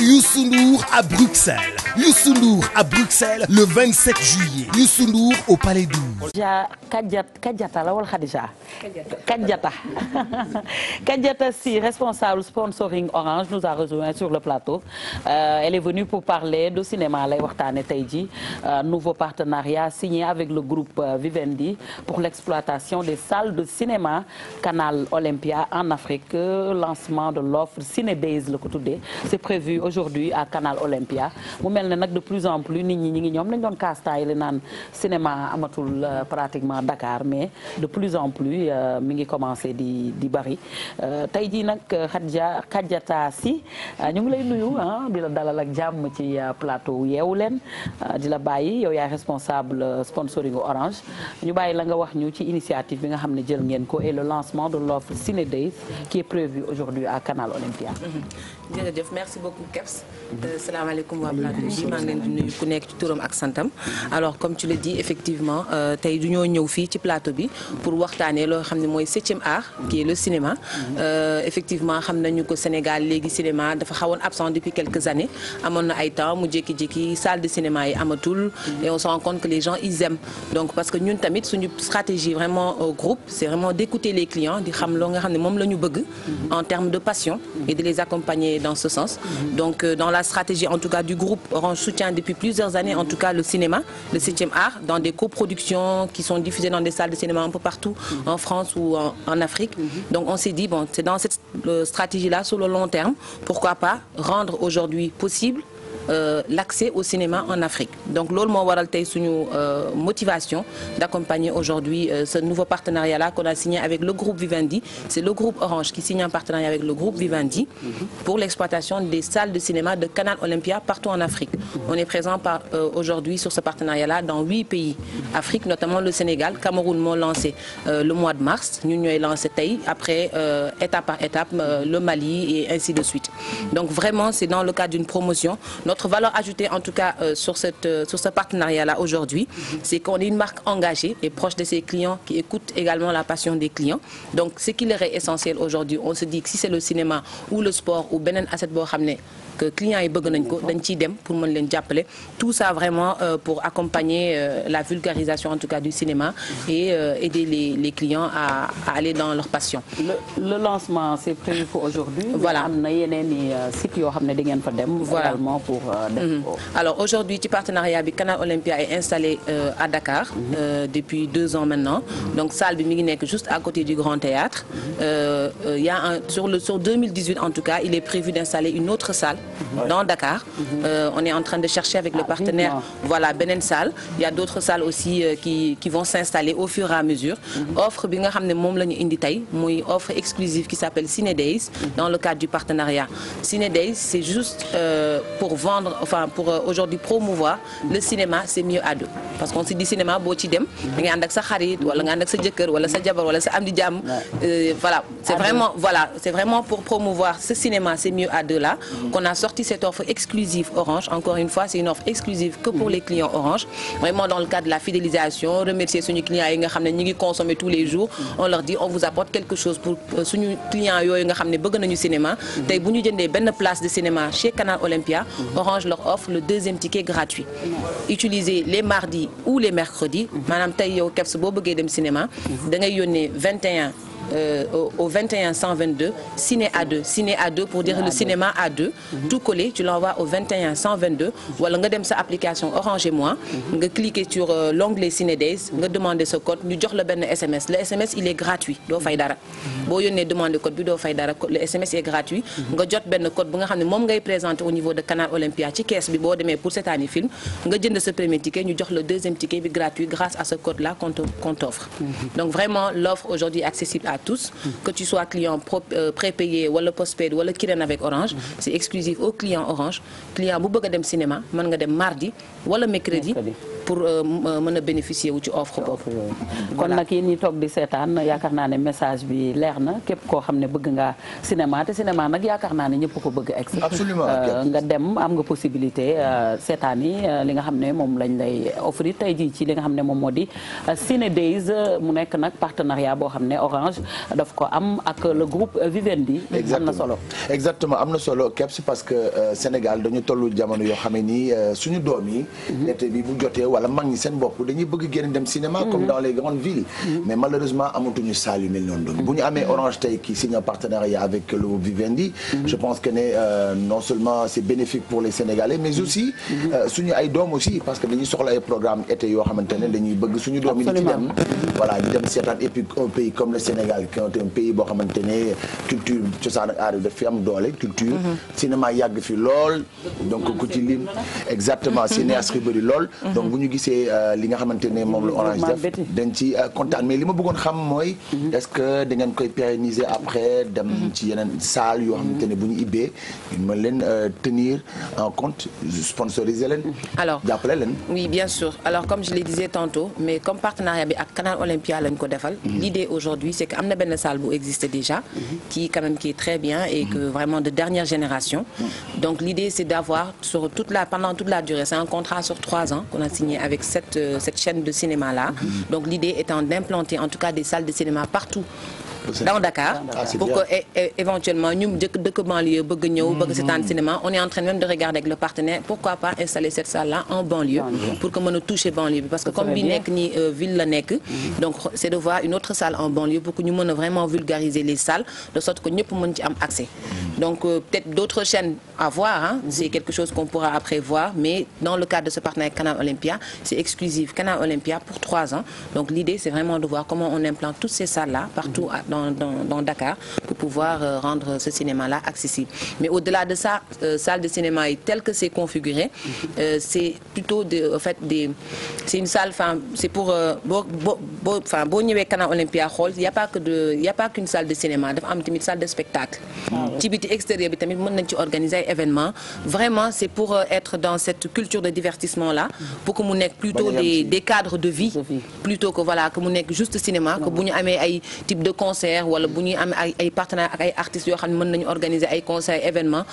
Youssou Ndour à Bruxelles. Youssou Ndour à Bruxelles le 27 juillet. Youssou Ndour au Palais 12. Kadiata la wala Khadija Kadiata Sy, responsable sponsoring Orange, nous a rejoint sur le plateau. Elle est venue pour parler de cinéma lay waxtaane tey ji nouveau partenariat signé avec le groupe Vivendi pour l'exploitation des salles de cinéma Canal Olympia en Afrique. Lancement de l'offre Ciné Days la ko tuddee c'est prévu aujourd'hui à Canal Olympia. Mu mel ne nag de plus en plus nit ñi ñoom lañ doon kastaay li naan cinéma amatul pratiquement Dakar, mais de plus en plus mi ngi commencé di bari tey jii nag Kadiata Sy ñu ngi lay nuyu di la dalal ak jàmm ci plateau Yeewu Leen di la bàyyi yow yaay responsable sponsoring Orange ñu bàyyi la nga wax ñu ci initiative bi nga xam ne jël ngeen ko et le lancement de l'offre Ciné Days qui est prévu aujourd'hui à Canal Olympia. jërëjëf merci beaucoup Kebs. salaamaaleykum waa plateau bi maa ngi leen di nuyu ku nekk ci turam ak santam. alors comme tu le dis effectivement tey du ñoo ñëw fii ci plateau bi pour waxtaanee loo xam ne mooy 7e art qui est le cinéma. effectivement xam nañu ko Sénégal léegi cinéma dafa xawoon absent depuis quelques années amoon na ay temps mu jékki-jékki salle de cinéma yi amatul. et on se rend compte que les gens ils aiment donc parce que ñun tamit suñu stratégie vraiment au groupe c'est vraiment d'écouter les clients di xam loo nga xam ne moom la ñu bëgg. en termes de passion et de les accompagner dans ce sens. donc dans la stratégie en tout cas du groupe Orange soutient depuis plusieurs années en tout cas le cinéma, le 7e art dans des coproductions qui sont diffusées dans des salles de cinéma un peu partout en France ou en Afrique. Donc on s'est dit bon c'est dans cette stratégie-là sur le long terme pourquoi pas rendre aujourd'hui possible l'accès au cinéma en Afrique. Donc loolu moo waral tey suñu motivation d'accompagner aujourd'hui ce nouveau partenariat-là qu'on a signé avec le groupe Vivendi. C'est le groupe Orange qui signe un partenariat avec le groupe Vivendi pour l'exploitation des salles de cinéma de Canal Olympia partout en Afrique. On est présent aujourd'hui sur ce partenariat-là dans 8 pays Afrique, notamment le Sénégal. Cameroun moo lancé le mois de mars. Ñun ñooy lancé tey après étape par étape le Mali et ainsi de suite. Donc vraiment c'est dans le cadre d'une promotion. Notre valeur ajoutée en tout cas sur ce partenariat-là aujourd'hui, c'est qu'on est une marque engagée et proche de ses clients qui écoute également la passion des clients. Donc ce qui leur est essentiel aujourd'hui, on se dit que si c'est le cinéma ou le sport ou beneen asset boo xam ne que clients yi bëgg nañ ko dañ ciy dem pour mën leen jàppale. Tout ça vraiment pour accompagner la vulgarisation en tout cas du cinéma et aider les clients à aller dans leur passion. Le lancement c'est prévu pour aujourd'hui. Voilà. Am na yeneen i sites yoo xam ne da ngeen fa dem. Également pour Alors aujourd'hui ci partenariat bi Canal Olympia est installé à Dakar depuis 2 ans maintenant. Donc salle bi mi ngi nekk juste à côté du Grand Théâtre. Il y a sur 2018 en tout cas, il est prévu d'installer une autre salle dans Dakar. On est en train de chercher avec le partenaire voilà beneen salle. Il y a d'autres salles aussi qui vont s'installer au fur et à mesure. Offre bi nga xam ne moom la ñu indi tey muy offre exclusive qui s'appelle Ciné Days dans le cadre du partenariat. Ciné Days c'est juste pour vendre enfin pour aujourd'hui promouvoir le cinéma c'est mieux à deux parce qu'on se dit cinéma boo ci dem da nga ànd ak sa xarit wala nga ànd ak sa jëkkër wala sa jabar wala sa am di jàmm voilà c'est vraiment pour promouvoir ce cinéma c'est mieux à deux là qu'on a sorti cette offre exclusive Orange. Encore une fois c'est une offre exclusive que pour les clients Orange vraiment dans le cadre de la fidélisation remercier suñu clients yi nga xam ne ñi ngi consommer tous les jours on leur dit on vous apporte quelque chose pour suñu clients yooyu nga xam ne bëgg nañu cinéma tey bu ñu jëndee benn place de cinéma chez Canal Olympia Orange leur offre le 2e ticket gratuit utilisé les mardis ou les mercredis maanaam tey yow Kebs boo bëggee dem cinéma da ngay yónnee 21 au 21 122 ciné à deux pour dire le cinéma à deux tout collé tu l'envoies au 21 122 wala nga dem sa application Orange et Moi nga cliquer sur l'onglet Ciné Days nga demander ce code ñu jox la benn SMS le SMS il est gratuit doo fay dara boo yónnee demander code bi doo fay dara le SMS est gratuit nga jot benn code bu nga xam ne moom ngay présenter au niveau de Canal Olympia ci caisse bi boo demee pour seetaani film nga jënd sa premier ticket ñu jox le 2e ticket bi gratuit grâce à ce code là qu'on t'offre donc vraiment l'offre aujourd'hui accessible à tous que tu sois client prépayé wala postpaid wala Kirène avec Orange c'est exclusif aux clients Orange client bu bëgg a dem cinéma mën nga dem mardi wala mercredi pour mën a bénéficier wu ci offre boobu. kon nag yéen ñi toog di seetaan yaakaar naa ne message bi leer na képp koo xam ne bëgg nga cinéma te cinéma nag yaakaar naa ne ñëpp ko bëgg egg. absolument nga dem am nga possibilité seetaan yi li nga xam ne moom lañ lay offrir tey jii ci li nga xam ne moom moo di Ciné Days mu nekk nag partenariat boo xam ne Orange daf ko am ak le groupe Vivendi. am na solo exactement am na solo Kebs parce que Sénégal dañu tollu jamono yoo xam ne nii suñu doom yi. été bi bu jotee wala mag ñi seen bopp dañuy bëgg génn dem cinéma. comme dans les grandes villes. mais malheureusement amatuñu salle yu mel noonu. bu ñu amee Orange tey qui signe un partenariat avec le Vivendi. je pense que ne non seulement c'est bénéfique pour les Sénégalais mais aussi suñu ay doom aussi parce que dañuy soxla ay programme été yoo xamante ne dañuy bëgg suñu doom yi di ci dem. voilà ñu dem seetaan et puis un pays comme le Sénégal qui est un pays boo xamante ne culture cosaan ak aar daf fi am doole culture. cinéma yàgg fi lool. donc ku ci lim exactement cinéaste yu bëri lool. donc bu ñu gisee li nga xamante ne moom la Orange def dañ ci kontaan mais li ma bëggoon xam mooy. est-ce que da ngeen koy pérenniser après dem ci yeneen salle yoo xamante ne bu ñu ibbee mën leen tenir en compte sponsoriser leen. alors jàppale leen. oui bien sûr alors comme je le disais tantôt mais comme partenariat bi ak Canal Olympia lañ ko defal. l'idée aujourd'hui c'est que am na benn salle bu existe déjà. qui est très bien et que vraiment de dernière génération. donc l'idée c'est d'avoir pendant toute la durée c'est un contrat sur 3 ans qu'on a signé avec cette chaîne de cinéma là. donc l'idée étant d'implanter en tout cas des salles de cinéma partout. dans Dakar pour que éventuellement ñu dëkk banlieue bëgg ñëw bëgg seetaan cinéma on est en train même de regarder avec le partenaire pourquoi pas installer cette salle là en banlieue pour que mën a toucher banlieue bi parce que comme bi nekk ni ville la nekk donc c'est de voir une autre salle en banlieue pour que ñu mën a vraiment vulgariser les salles de sorte que ñëpp mën ci am accès donc peut-être d'autres chaînes à voir c'est quelque chose qu'on pourra après voir mais dans le cadre de ce partenariat Canal Olympia c'est exclusif Canal Olympia pour 3 ans donc l'idée c'est vraiment de voir comment on implante toutes ces salles là partout dans Dakar pour pouvoir rendre ce cinéma-là accessible. Mais au-delà de ça, salle de cinéma yi telle que c'est configuré, c'est plutôt c'est une salle, c'est pour boo ñëwee Canal Olympia xool y a pas qu'une salle de cinéma dafa am tamit salle de spectacle. ci biti extérieur bi tamit mën nañ ci organiser ay événements. Vraiment c'est pour être dans cette culture de divertissement-là pour que mu nekk plutôt des cadres de vie plutôt que voilà que mu nekk juste cinéma que bu ñu amee ay type de concert wala bu ñuy am ay partenaires ak ay artistes yoo xam ne mën nañu organiser ay concerts événements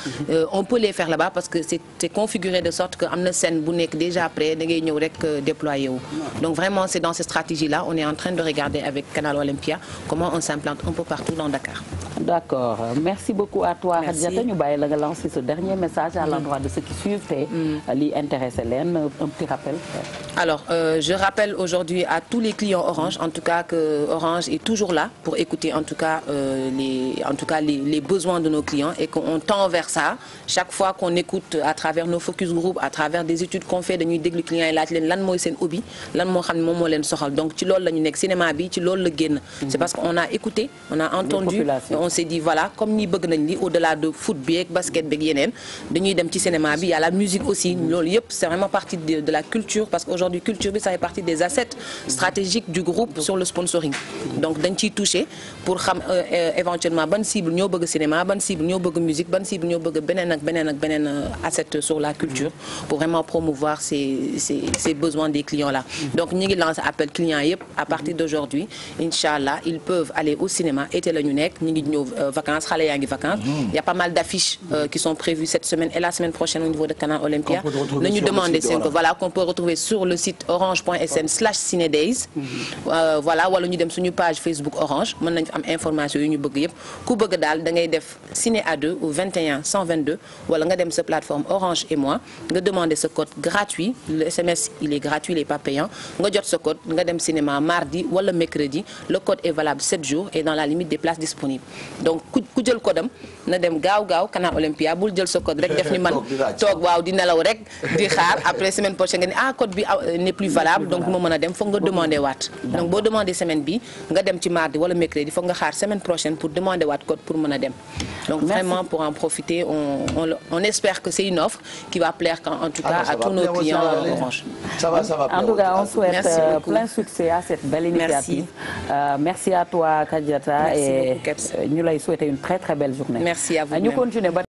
on peut les faire là-bas parce que c'est configuré de sorte que am na scène bu nekk déjà prêt da ngay ñëw rek déployer wu donc vraiment c'est dans cette stratégie-là on est en train de regarder avec Canal Olympia comment on s'implante un peu partout dans Dakar. D'accord merci beaucoup à toi Khadijatou ñu bàyyi la nga lancer ce dernier message à l'endroit de ceux qui suivent te li intéressé leen un petit rappel. Alors je rappelle aujourd'hui à tous les clients Orange en tout cas que Orange est toujours là pour écouter en tout cas les besoins de nos clients et qu'on tend vers ça chaque fois qu'on écoute à travers nos focus group à travers des études qu'on fait dañuy déglu clients yi laaj leen lan mooy seen hobby lan moo xam ne moom moo leen soxal donc ci loolu la ñu nekk cinéma bi ci loolu la génn c'est parce qu'on a écouté on a entendu et on s'est dit voilà comme ni bëgg nañ li au-delà de foot bi ak basket bi ak yeneen dañuy dem ci cinéma bi y a la musique aussi loolu yëpp c'est vraiment partie de la culture parce qu'aujourd'hui culture bi ça fait partie des assets stratégiques du groupe sur le sponsoring donc dañ ciy toucher pour xam éventuellement ban cible ñoo bëgg cinéma ban cible ñoo bëgg musique ban cible ñoo bëgg beneen asset sur la culture pour vraiment promouvoir ces besoins des clients là donc ñi ngi lancer appel clients yëpp à partir d'aujourd'hui inchallah ils peuvent aller au cinéma été la ñu nekk ñi ngi ñëw vacances xale yaa ngi vacances il y a pas mal d'affiches qui sont prévues cette semaine et la semaine prochaine au niveau de Canal Olympia nañu demander seen ko voilà qu'on peut retrouver sur le site orange.sn/cinédays voilà wala ñu dem suñu page Facebook Orange mën nañu am information yu ñu bëgg yëpp ku bëgg daal da ngay def ciné A2 ou 21 122 wala nga dem sa plateforme Orange et moi nga demander ce code gratuit le SMS il est gratuit il est pas payant nga jot ce code nga dem cinéma mardi wala mercredi le code est valable 7 jours et dans la limite des places disponibles donc ku jël code am na dem gaaw Canal Olympia bul jël sa code rek def ni man toog waaw di nelaw rek di xaar après semaine prochaine nga ni code bi n'est plus valable donc moo mën a dem foog nga demander waat donc boo demander semaine bi nga dem ci mardi wala mercredi foog nga xaar semaine prochaine pour demander waat code pour mën a dem donc vraiment pour en profiter on espère que c'est une offre qui va plaire en tout cas à tous nos clients Orange. Ça va en tout cas on souhaite plein succès à cette belle initiative. Merci à toi Khadijatou et ñu lay souhaiter une très très belle journée. Merci à vous. Ñu continuer